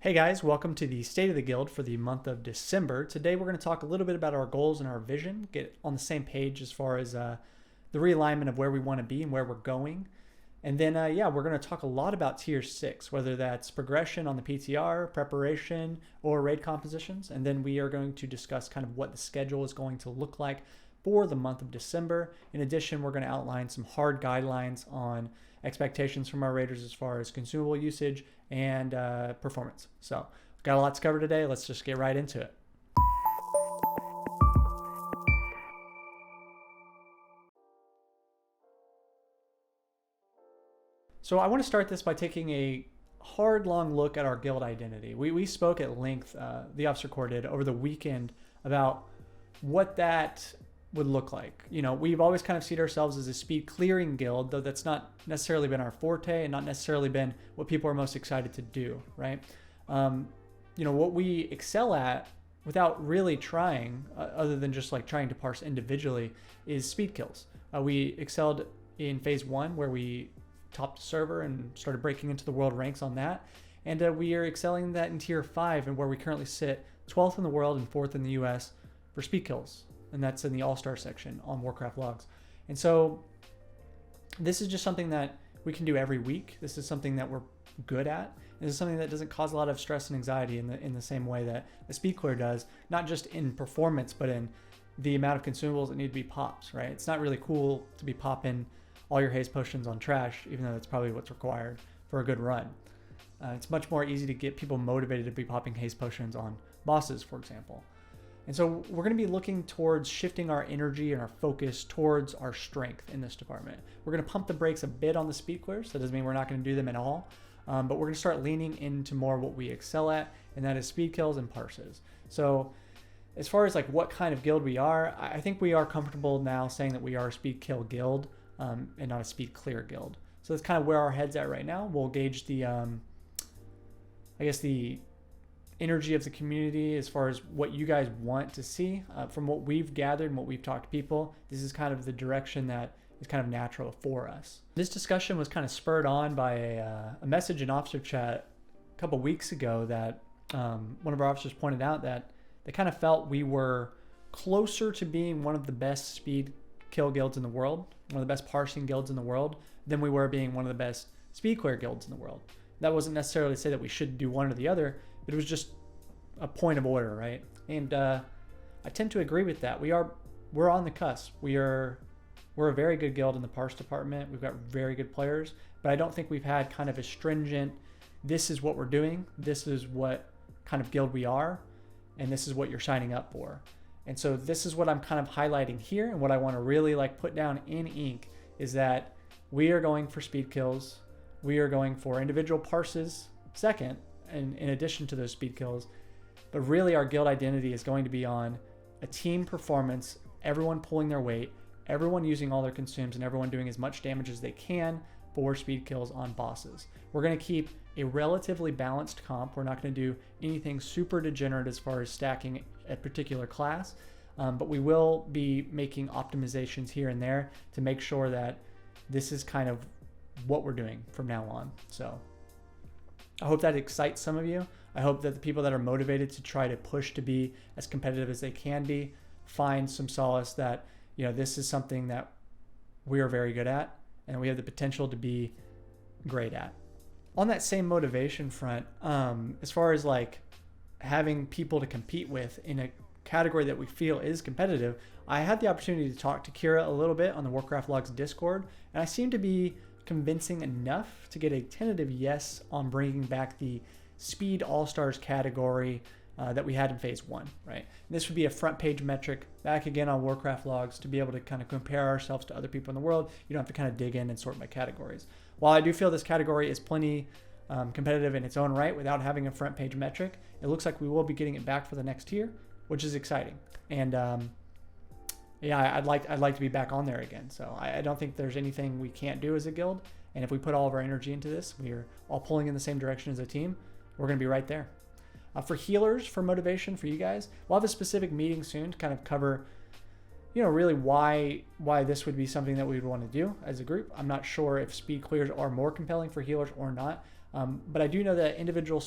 Hey guys, welcome to the State of the Guild for the month of December. Today we're going to talk a little bit about our goals and our vision, get on the same page as far as the realignment of where we want to be and where we're going. And then, we're going to talk a lot about Tier 6, whether that's progression on the PTR, preparation, or raid compositions. And then we are going to discuss kind of what the schedule is going to look like for the month of December. In addition, we're going to outline some hard guidelines on expectations from our raiders as far as consumable usage and performance. So we've got a lot to cover today. Let's just get right into it. So I want to start this by taking a hard, long look at our guild identity. We spoke at length, the Officer Corps did, over the weekend about what that would look like. You know, we've always kind of seen ourselves as a speed clearing guild, though that's not necessarily been our forte and not necessarily been what people are most excited to do, right? What we excel at without really trying, other than just like trying to parse individually, is speed kills. We excelled in phase 1 where we topped the server and started breaking into the world ranks on that. And we are excelling that in tier 5 and where we currently sit 12th in the world and 4th in the US for speed kills. And that's in the all-star section on Warcraft logs. And so this is just something that we can do every week. This is something that we're good at. This is something that doesn't cause a lot of stress and anxiety in the same way that a speed clear does, not just in performance, but in the amount of consumables that need to be popped, right? It's not really cool to be popping all your haze potions on trash, even though that's probably what's required for a good run. It's much more easy to get people motivated to be popping haze potions on bosses, for example. And so we're going to be looking towards shifting our energy and our focus towards our strength in this department. We're going to pump the brakes a bit on the speed clears. That doesn't mean we're not going to do them at all, but we're going to start leaning into more what we excel at, and that is speed kills and parses. So as far as like what kind of guild we are, I think we are comfortable now saying that we are a speed kill guild and not a speed clear guild. So that's kind of where our head's at right now. We'll gauge the energy of the community as far as what you guys want to see. From what we've gathered and what we've talked to people, this is kind of the direction that is kind of natural for us. This discussion was kind of spurred on by a message in officer chat a couple weeks ago that one of our officers pointed out that they kind of felt we were closer to being one of the best speed kill guilds in the world, one of the best parsing guilds in the world, than we were being one of the best speed clear guilds in the world. That wasn't necessarily to say that we should do one or the other, but it was just a point of order, right? And I tend to agree with that. We're on the cusp. We're a very good guild in the parse department. We've got very good players, but I don't think we've had kind of a stringent, this is what we're doing, this is what kind of guild we are, and this is what you're signing up for. And so this is what I'm kind of highlighting here, and what I want to really like put down in ink is that we are going for speed kills. We are going for individual parses second, and in addition to those speed kills. But really our guild identity is going to be on a team performance, everyone pulling their weight, everyone using all their consumes, and everyone doing as much damage as they can for speed kills on bosses. We're going to keep a relatively balanced comp. We're not going to do anything super degenerate as far as stacking a particular class, but we will be making optimizations here and there to make sure that this is kind of what we're doing from now on. So I hope that excites some of you. I hope that the people that are motivated to try to push to be as competitive as they can be find some solace that, you know, this is something that we are very good at and we have the potential to be great at. On that same motivation front, as far as like having people to compete with in a category that we feel is competitive, I had the opportunity to talk to Kira a little bit on the Warcraft Logs Discord, and I seem to be convincing enough to get a tentative yes on bringing back the Speed All-Stars category that we had in phase 1, right? And this would be a front page metric back again on Warcraft logs to be able to kind of compare ourselves to other people in the world. You don't have to kind of dig in and sort by categories. While I do feel this category is plenty competitive in its own right without having a front page metric, it looks like we will be getting it back for the next tier, which is exciting. And I'd like to be back on there again. So I don't think there's anything we can't do as a guild. And if we put all of our energy into this, we are all pulling in the same direction as a team, we're going to be right there. For healers, for motivation for you guys, we'll have a specific meeting soon to kind of cover, you know, really why this would be something that we would want to do as a group. I'm not sure if speed clears are more compelling for healers or not. But I do know that individual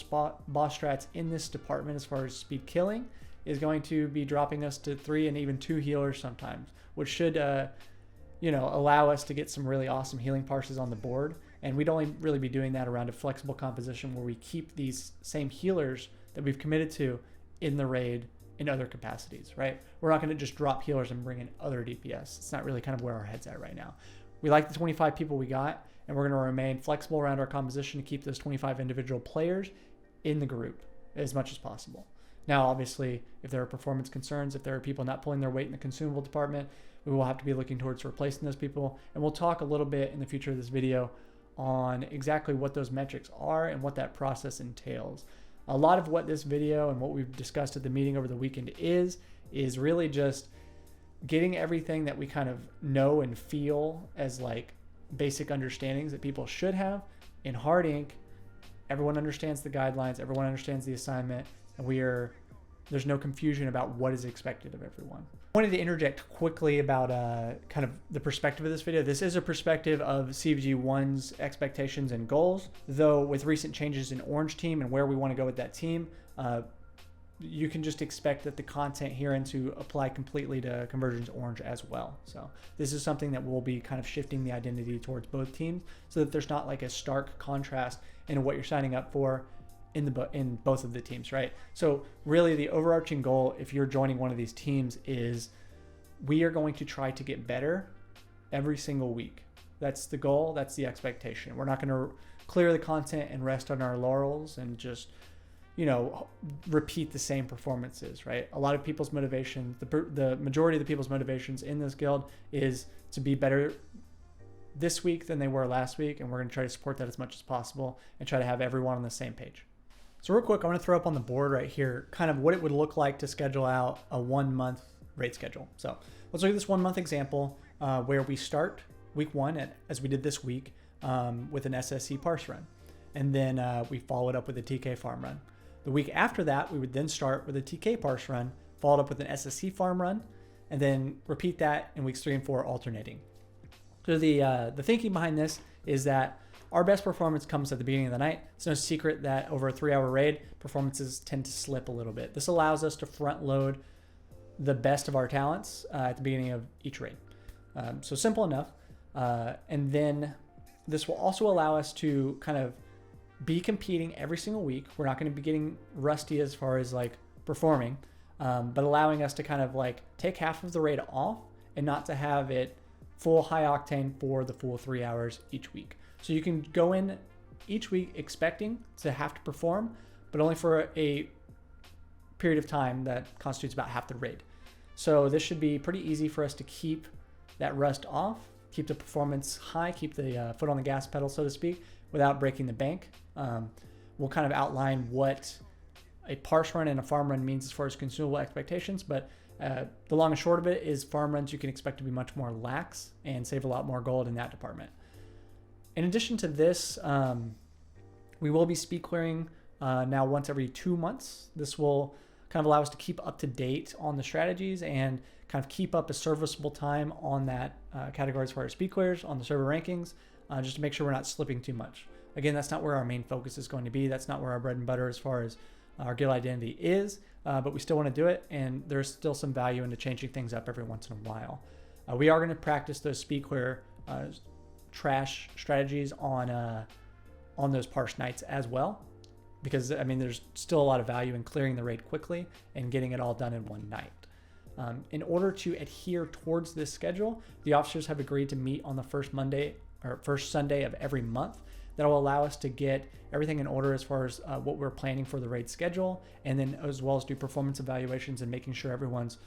boss strats in this department, as far as speed killing, is going to be dropping us to 3 and even 2 healers sometimes, which should allow us to get some really awesome healing parses on the board. And we'd only really be doing that around a flexible composition where we keep these same healers that we've committed to in the raid in other capacities, right? We're not going to just drop healers and bring in other DPS. It's not really kind of where our head's at right now. We like the 25 people we got, and we're going to remain flexible around our composition to keep those 25 individual players in the group as much as possible. Now, obviously, if there are performance concerns, if there are people not pulling their weight in the consumable department, we will have to be looking towards replacing those people. And we'll talk a little bit in the future of this video on exactly what those metrics are and what that process entails. A lot of what this video and what we've discussed at the meeting over the weekend is really just getting everything that we kind of know and feel as like basic understandings that people should have in hard ink. Everyone understands the guidelines, everyone understands the assignment, and there's no confusion about what is expected of everyone. I wanted to interject quickly about kind of the perspective of this video. This is a perspective of CVG1's expectations and goals, though with recent changes in Orange Team and where we want to go with that team, you can just expect that the content herein to apply completely to Convergence Orange as well. So this is something that will be kind of shifting the identity towards both teams so that there's not like a stark contrast in what you're signing up for in both of the teams, right? So really the overarching goal, if you're joining one of these teams, is we are going to try to get better every single week. That's the goal, that's the expectation. We're not going to clear the content and rest on our laurels and just, repeat the same performances, right? A lot of people's motivation, the majority of the people's motivations in this guild is to be better this week than they were last week, and we're going to try to support that as much as possible and try to have everyone on the same page. So real quick, I want to throw up on the board right here kind of what it would look like to schedule out a 1 month raid schedule. So let's look at this 1 month example where we start week 1 as we did this week with an SSC parse run, and then we follow it up with a TK farm run. The week after that, we would then start with a TK parse run, followed up with an SSC farm run, and then repeat that in weeks 3 and 4 alternating. So the thinking behind this is that our best performance comes at the beginning of the night. It's no secret that over a 3-hour raid, performances tend to slip a little bit. This allows us to front load the best of our talents at the beginning of each raid. So simple enough. And then this will also allow us to kind of be competing every single week. We're not going to be getting rusty as far as like performing, but allowing us to kind of like take half of the raid off and not to have it full high octane for the full 3 hours each week. So you can go in each week expecting to have to perform, but only for a period of time that constitutes about half the raid. So this should be pretty easy for us to keep that rust off, keep the performance high, keep the foot on the gas pedal, so to speak, without breaking the bank. We'll kind of outline what a parse run and a farm run means as far as consumable expectations, but the long and short of it is farm runs you can expect to be much more lax and save a lot more gold in that department. In addition to this, we will be speed clearing now once every 2 months. This will kind of allow us to keep up to date on the strategies and kind of keep up a serviceable time on that category as far as speed clears on the server rankings, just to make sure we're not slipping too much. Again, that's not where our main focus is going to be. That's not where our bread and butter as far as our guild identity is, but we still want to do it, and there's still some value into changing things up every once in a while. We are going to practice those speed clear trash strategies on those parse nights as well, because I mean there's still a lot of value in clearing the raid quickly and getting it all done in one night. In order to adhere towards this schedule, the officers have agreed to meet on the first Sunday of every month. That will allow us to get everything in order as far as what we're planning for the raid schedule, and then as well as do performance evaluations and making sure everyone's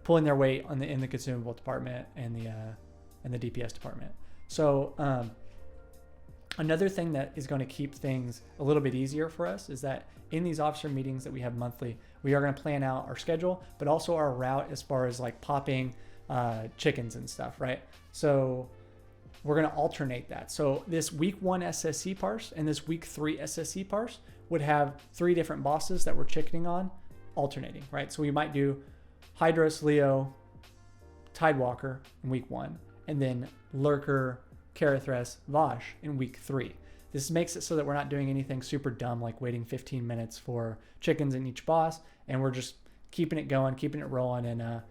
pulling their weight in the consumable department and the DPS department. So another thing that is going to keep things a little bit easier for us is that in these officer meetings that we have monthly, we are going to plan out our schedule, but also our route as far as like popping chickens and stuff, right? So we're going to alternate that. So this week 1 SSC parse and this week 3 SSC parse would have 3 different bosses that we're chickening on, alternating, right? So we might do Hydros, Leo, Tidewalker in week 1, and then Lurker, Karathres, Vosh in week 3. This makes it so that we're not doing anything super dumb like waiting 15 minutes for chickens in each boss, and we're just keeping it going, keeping it rolling, and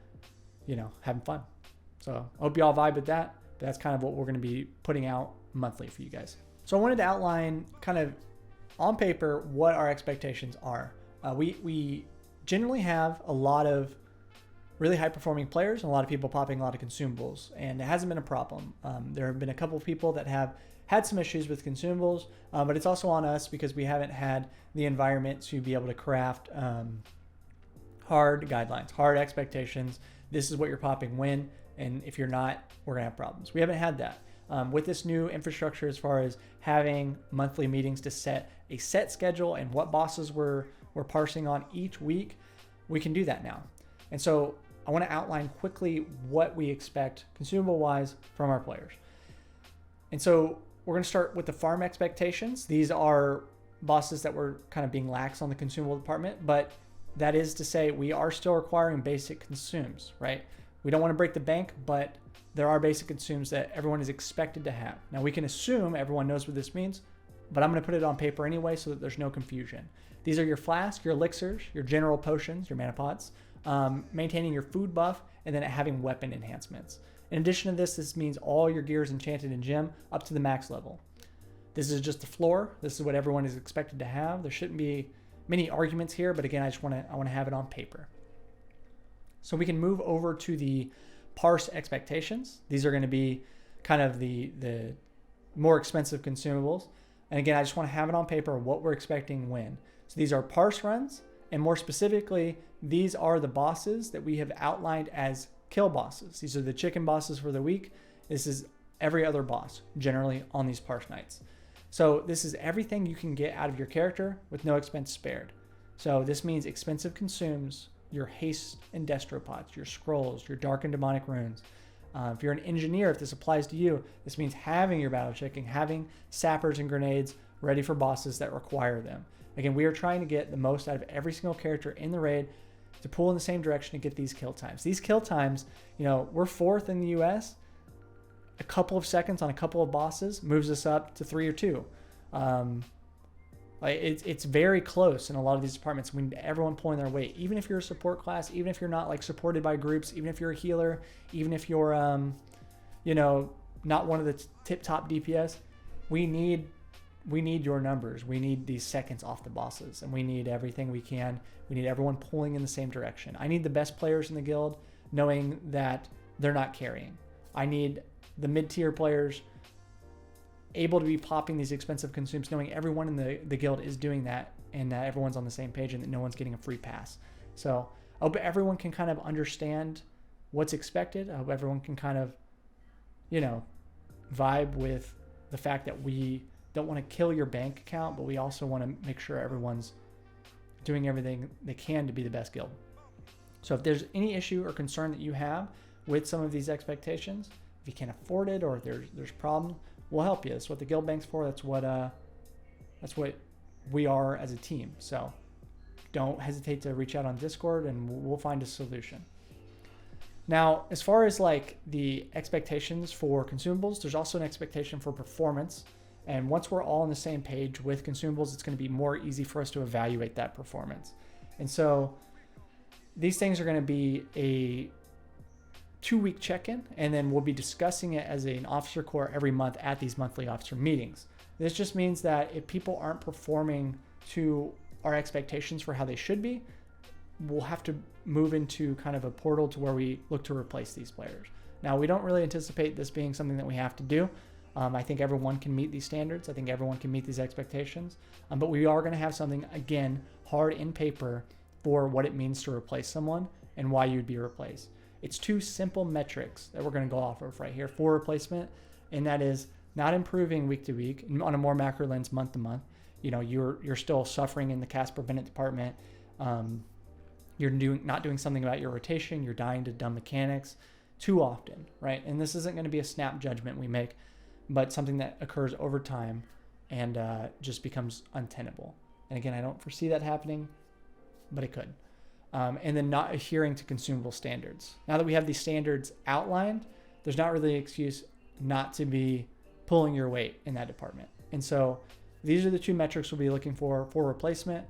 having fun. So I hope y'all vibe with that. But that's kind of what we're going to be putting out monthly for you guys. So I wanted to outline kind of on paper what our expectations are. We generally have a lot of really high performing players and a lot of people popping a lot of consumables, and it hasn't been a problem. There have been a couple of people that have had some issues with consumables, but it's also on us because we haven't had the environment to be able to craft hard guidelines, hard expectations. This is what you're popping when, and if you're not, we're gonna have problems. We haven't had that. With this new infrastructure, as far as having monthly meetings to set a set schedule and what bosses we're parsing on each week, we can do that now. And so I want to outline quickly what we expect consumable-wise from our players. And so we're going to start with the farm expectations. These are bosses that were kind of being lax on the consumable department, but that is to say we are still requiring basic consumes, right? We don't want to break the bank, but there are basic consumes that everyone is expected to have. Now we can assume everyone knows what this means, but I'm going to put it on paper anyway so that there's no confusion. These are your flask, your elixirs, your general potions, your mana pots, maintaining your food buff, and then having weapon enhancements. In addition to this, this means all your gear is enchanted in gem up to the max level. This is just the floor. This is what everyone is expected to have. There shouldn't be many arguments here, but again, I want to have it on paper. So we can move over to the parse expectations. These are going to be kind of the more expensive consumables. And again, I just want to have it on paper what we're expecting when. So these are parse runs, and more specifically, these are the bosses that we have outlined as kill bosses. These are the chicken bosses for the week. This is every other boss, generally on these parse nights. So this is everything you can get out of your character with no expense spared. So this means expensive consumes, your haste and destro pots, your scrolls, your dark and demonic runes. If you're an engineer, if this applies to you, this means having your battle chicken, having sappers and grenades ready for bosses that require them. Again, we are trying to get the most out of every single character in the raid to pull in the same direction to get these kill times. These kill times, we're 4th in the US. A couple of seconds on a couple of bosses moves us up to 3 or 2. It's very close in a lot of these departments. We need everyone pulling their weight. Even if you're a support class, even if you're not supported by groups, even if you're a healer, even if you're not one of the tip-top DPS, we need your numbers. We need these seconds off the bosses, and we need everything we can. We need everyone pulling in the same direction. I need the best players in the guild knowing that they're not carrying. I need the mid-tier players able to be popping these expensive consumes, knowing everyone in the guild is doing that, and that everyone's on the same page and that no one's getting a free pass. So I hope everyone can kind of understand what's expected. I hope everyone can kind of, vibe with the fact that we don't want to kill your bank account, but we also want to make sure everyone's doing everything they can to be the best guild. So if there's any issue or concern that you have with some of these expectations, if you can't afford it or there's problems, we'll help you. That's what the guild bank's for. That's what we are as a team. So don't hesitate to reach out on Discord and we'll find a solution. Now, as far as the expectations for consumables, there's also an expectation for performance. And once we're all on the same page with consumables, it's going to be more easy for us to evaluate that performance. And so these things are going to be a 2-week check-in, and then we'll be discussing it as an officer core every month at these monthly officer meetings. This just means that if people aren't performing to our expectations for how they should be, we'll have to move into kind of a portal to where we look to replace these players. Now, we don't really anticipate this being something that we have to do. I think everyone can meet these standards. I think everyone can meet these expectations. But we are going to have something, again, hard in paper for what it means to replace someone and why you'd be replaced. It's 2 simple metrics that we're going to go off of right here for replacement, and that is not improving week to week on a more macro lens, month to month. You're still suffering in the cast per minute department. You're not doing something about your rotation. You're dying to dumb mechanics too often, right? And this isn't going to be a snap judgment we make, but something that occurs over time and just becomes untenable. And again, I don't foresee that happening, but it could. And then not adhering to consumable standards. Now that we have these standards outlined, there's not really an excuse not to be pulling your weight in that department. And so these are the two metrics we'll be looking for replacement.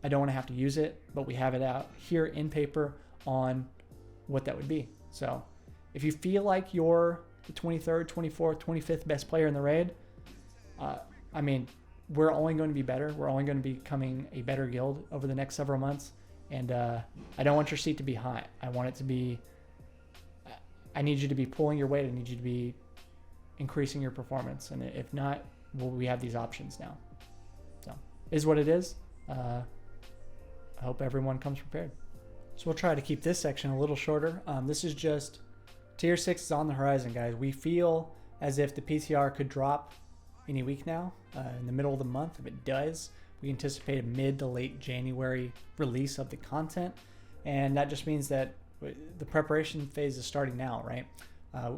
I don't want to have to use it, but we have it out here in paper on what that would be. So if you feel like you're the 23rd, 24th, 25th best player in the raid, I mean, we're only going to be better. We're only going to be becoming a better guild over the next several months. And I don't want your seat to be high. I want it to be, I need you to be pulling your weight. I need you to be increasing your performance. And if not, well, we have these options now. So is what it is. I hope everyone comes prepared. So we'll try to keep this section a little shorter. This is just tier 6 is on the horizon, guys. We feel as if the PTR could drop any week now, in the middle of the month. If it does, we anticipate a mid to late January release of the content. And that just means that the preparation phase is starting now, right?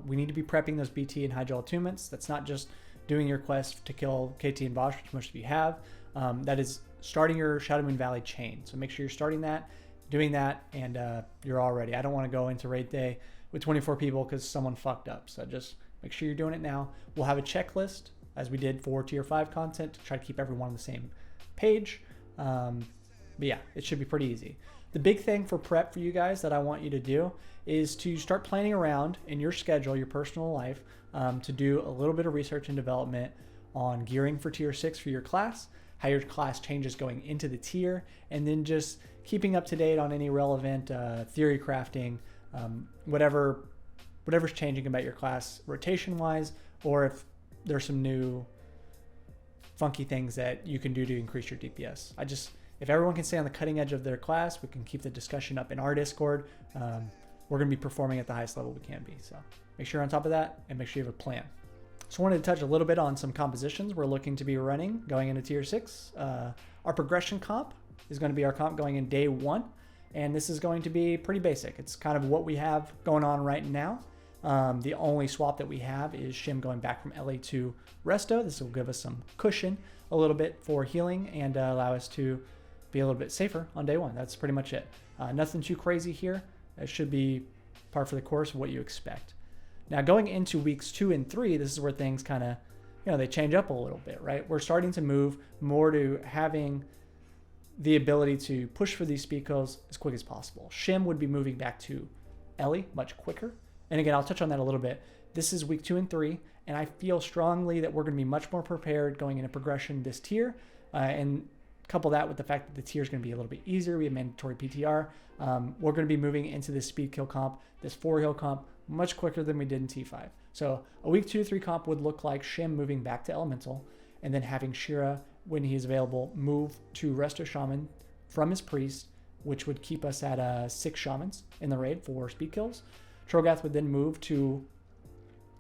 We need to be prepping those BT and Hydro attunements. That's not just doing your quest to kill KT and Bosch, which most of you have. That is starting your Shadow Moon Valley chain. So make sure you're starting that, doing that, and you're all ready. I don't want to go into raid day with 24 people because someone fucked up. So just make sure you're doing it now. We'll have a checklist as we did for tier 5 content to try to keep everyone on the same page. But yeah, it should be pretty easy. The big thing for prep for you guys that I want you to do is to start planning around in your schedule, your personal life, to do a little bit of research and development on gearing for tier 6 for your class, how your class changes going into the tier, and then just keeping up to date on any relevant theory crafting, whatever's changing about your class rotation wise, or if there's some new funky things that you can do to increase your DPS. If everyone can stay on the cutting edge of their class, we can keep the discussion up in our Discord. We're going to be performing at the highest level we can be. So make sure you're on top of that and make sure you have a plan. So I wanted to touch a little bit on some compositions we're looking to be running going into tier 6. Our progression comp is going to be our comp going in day 1. And this is going to be pretty basic. It's kind of what we have going on right now. The only swap that we have is Shim going back from LA to Resto. This will give us some cushion a little bit for healing and allow us to be a little bit safer on day 1. That's pretty much it. Nothing too crazy here. It should be par for the course of what you expect. Now going into weeks 2 and 3, this is where things kind of, they change up a little bit, right? We're starting to move more to having the ability to push for these speed kills as quick as possible. Shim would be moving back to Ellie much quicker. And again, I'll touch on that a little bit. This is week 2 and 3, and I feel strongly that we're going to be much more prepared going into progression this tier. And couple that with the fact that the tier is going to be a little bit easier. We have mandatory PTR. We're going to be moving into this speed kill comp, this 4 heal comp, much quicker than we did in T5. So a week 2-3 comp would look like Shim moving back to Elemental, and then having Shira, when he is available, move to Resto Shaman from his Priest, which would keep us at 6 Shamans in the raid for speed kills. Trogath would then move to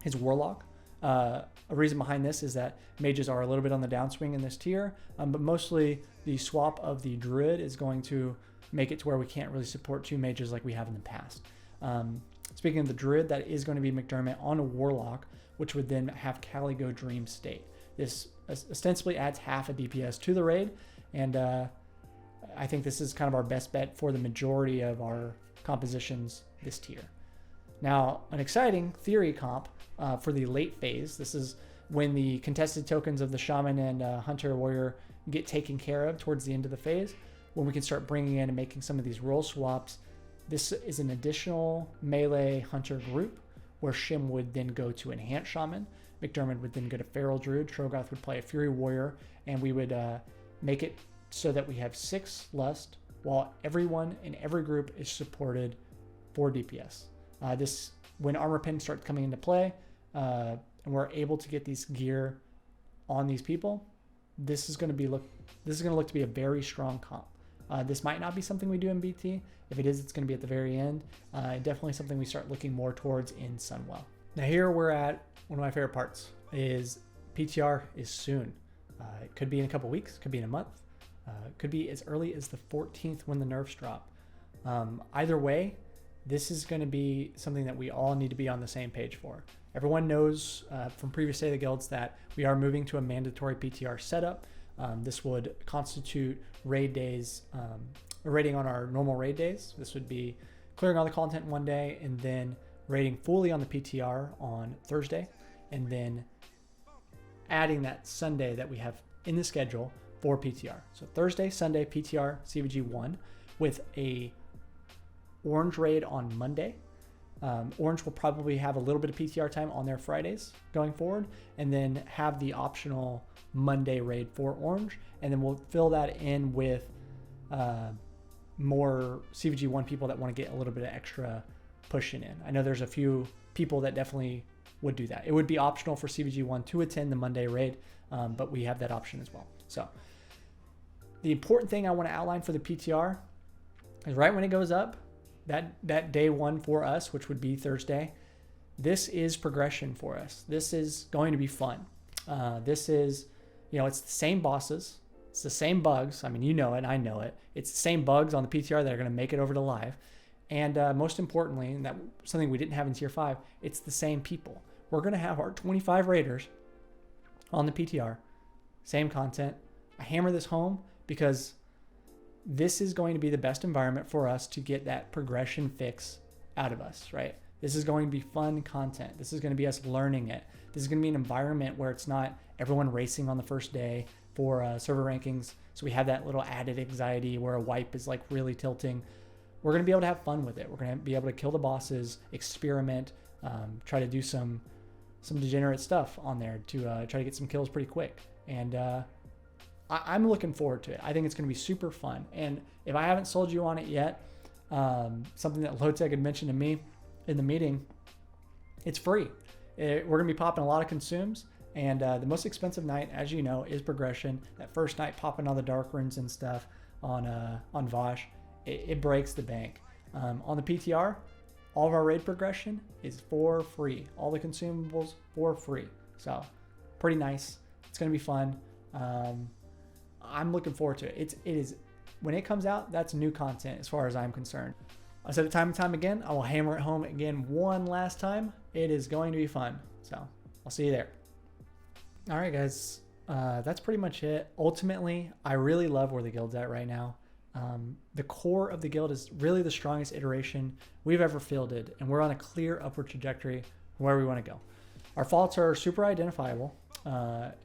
his Warlock. A reason behind this is that mages are a little bit on the downswing in this tier, but mostly the swap of the Druid is going to make it to where we can't really support 2 mages like we have in the past. Speaking of the Druid, that is going to be McDermott on a Warlock, which would then have Kali go Dream State. This ostensibly adds half a DPS to the raid, and I think this is kind of our best bet for the majority of our compositions this tier. Now, an exciting theory comp for the late phase. This is when the contested tokens of the Shaman and Hunter Warrior get taken care of towards the end of the phase, when we can start bringing in and making some of these role swaps. This is an additional melee Hunter group where Shim would then go to Enhance Shaman, McDermott would then go to Feral Druid, Trogoth would play a Fury Warrior, and we would make it so that we have 6 Lust while everyone in every group is supported for DPS. When Armor Pin starts coming into play, and we're able to get these gear on these people, this is going to look to be a very strong comp. This might not be something we do in BT. If it is, it's going to be at the very end. Definitely something we start looking more towards in Sunwell. Now here we're at one of my favorite parts is PTR is soon. It could be in a couple weeks, could be in a month, could be as early as the 14th when the nerfs drop. Either way, this is going to be something that we all need to be on the same page for. Everyone knows from previous State of the Guilds that we are moving to a mandatory PTR setup. This would constitute raid days, raiding on our normal raid days. This would be clearing all the content one day and then raiding fully on the PTR on Thursday. And then adding that Sunday that we have in the schedule for PTR. So Thursday, Sunday, PTR, CVG 1 with a Orange raid on Monday. Orange will probably have a little bit of PTR time on their Fridays going forward, and then have the optional Monday raid for Orange. And then we'll fill that in with more CVG 1 people that want to get a little bit of extra pushing in. I know there's a few people that definitely would do that. It would be optional for CVG 1 to attend the Monday raid, but we have that option as well. So the important thing I want to outline for the PTR is right when it goes up, that day one for us, which would be Thursday, this is progression for us. This is going to be fun. This is, it's the same bosses. It's the same bugs. I mean, you know it, I know it. It's the same bugs on the PTR that are going to make it over to live. And most importantly, and that something we didn't have in tier 5, it's the same people. We're going to have our 25 raiders on the PTR, same content. I hammer this home because this is going to be the best environment for us to get that progression fix out of us, right? This is going to be fun content. This is going to be us learning it. This is going to be an environment where it's not everyone racing on the first day for server rankings. So we have that little added anxiety where a wipe is like really tilting. We're going to be able to have fun with it. We're going to be able to kill the bosses, experiment, try to do some degenerate stuff on there to try to get some kills pretty quick. And I'm looking forward to it. I think it's going to be super fun. And if I haven't sold you on it yet, something that Lotec had mentioned to me in the meeting, it's free. We're going to be popping a lot of consumes. And the most expensive night, as you know, is progression. That first night popping all the dark runes and stuff on Vosh, it breaks the bank. On the PTR, all of our raid progression is for free. All the consumables for free. So pretty nice. It's going to be fun. I'm looking forward to it. It is when it comes out, that's new content as far as I'm concerned. I said it time and time again. I will hammer it home again one last time. It is going to be fun. So I'll see you there. All right, guys. That's pretty much it. Ultimately, I really love where the guild's at right now. The core of the guild is really the strongest iteration we've ever fielded, and we're on a clear upward trajectory where we want to go. Our faults are super identifiable,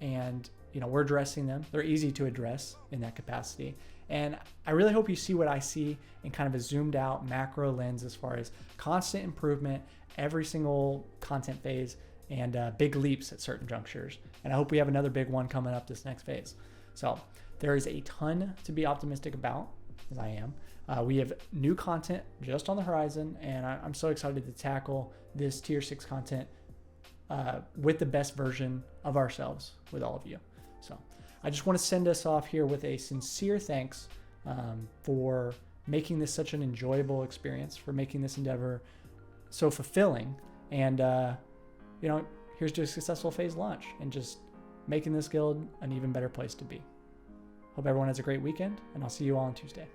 and we're addressing them. They're easy to address in that capacity. And I really hope you see what I see in kind of a zoomed out macro lens as far as constant improvement, every single content phase, and big leaps at certain junctures. And I hope we have another big one coming up this next phase. So there is a ton to be optimistic about, as I am. We have new content just on the horizon, and I'm so excited to tackle this tier 6 content with the best version of ourselves with all of you. So I just want to send us off here with a sincere thanks for making this such an enjoyable experience, for making this endeavor so fulfilling, and here's to a successful phase launch and just making this guild an even better place to be. Hope everyone has a great weekend, and I'll see you all on Tuesday.